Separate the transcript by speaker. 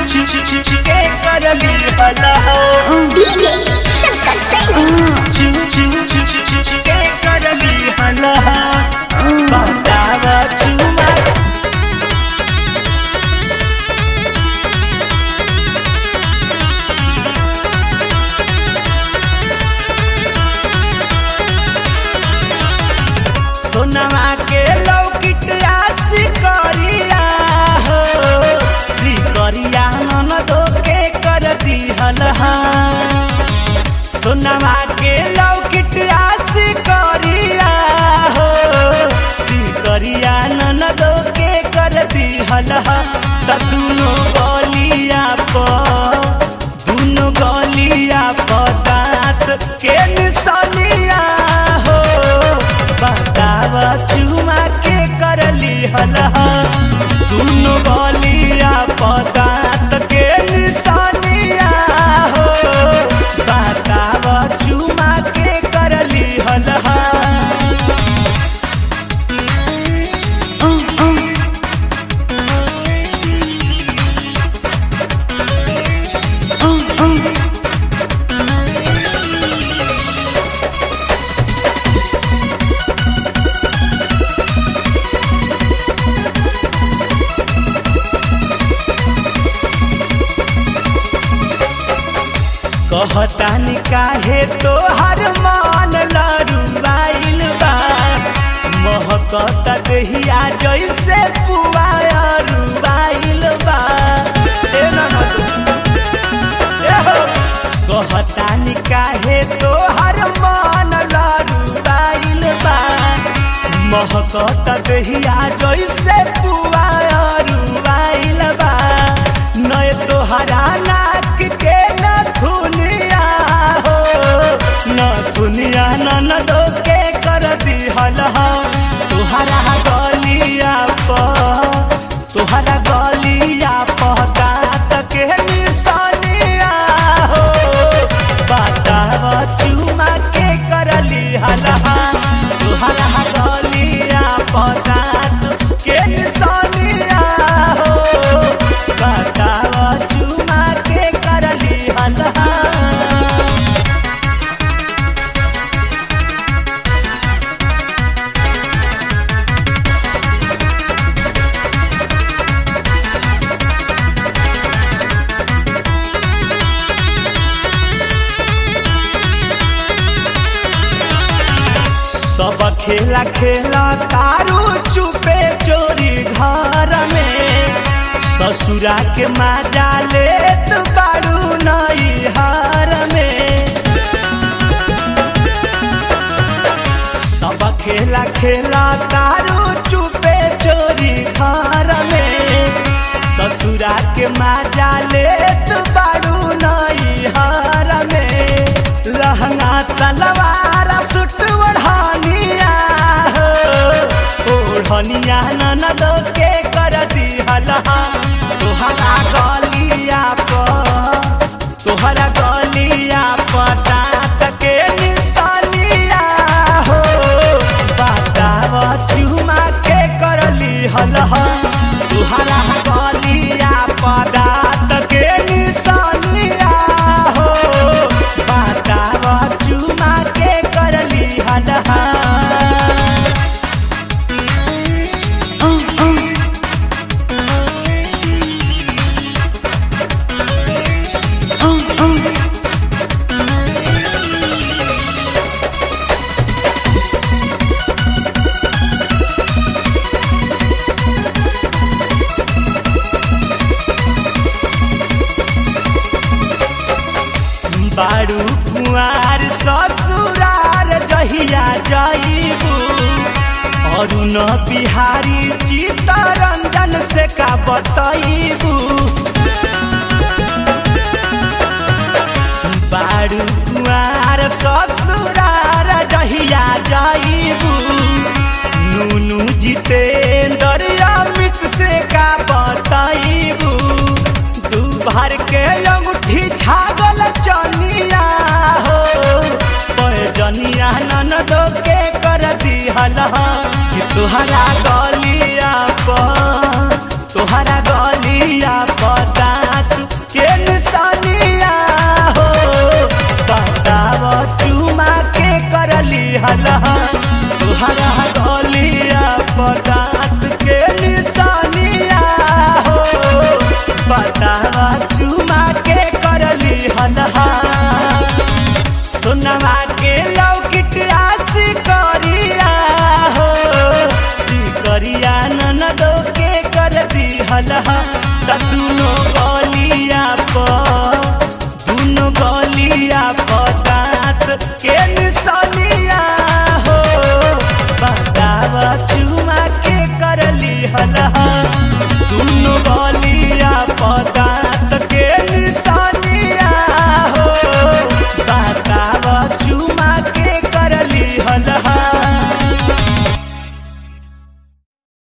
Speaker 1: के करली हला
Speaker 2: डीजे शंकर सिंह
Speaker 1: के करली हला बतावा चुमा सोनमा के लौकिट आसी करिया हो सिकरिया ननदो के कर दिहल सोनमा के लौकिट आसी करिया हो सिकरिया ननदो के कर दिहल त दुनो गलिया पर दांत के निशानिया हो बतावा चुमा के करली हला दुनो गलिया पर दांत के निशानिया हो बतावा चुमा के करली हला कहतानी काहे तोहर मन लरुबाइल बा महकता देहिया जैसे पुआया रुबाइल बा कहतानी काहे तोहर मन लरुबाइल बा महकता देहिया जैसे पुआया रुबाइल बा नय तोहरा नाक के दुनिया हो न दुनिया ननदो के कर दिहल तुहरा गलिया दांत के निशानिया हो बतावा चुमा के करली हला तुहरा गलिया दांत के निशानिया हो बतावा चुमा के करली हला सब खेला खेला तारू चुपे चोरी घर में ससुरा के मजा लेत बारू नैहर में सब खेला खेला तारू चुपे चोरी घर में ससुरा के मजा लेत बारू नैहर में लहंगा सलवार सूट ओढ़निया हो ओढ़निया ननदो के कर दिहल तोहरा गलिया पर दांत के निशानिया हो बतावा चुमा के करली हल तोहरा गलिया पर दांत के निशानिया हो बतावा चुमा के करली हल बारू कुआर ससुरार जहिया जाइबू अरुण बिहारी चित्तरंजन से का बतइबू बारू कुआर ससुरार जहिया जाइबू नूनू जितेंद्र अमित से का बतइबू दू भर के अंगूठी छागल चनिया हो पैजनिया ननदो के कर दिहल तुहरा गलिया पर दांत हल त दुनो गलिया दांत के निशानिया हो बतावा चुमा के करली हल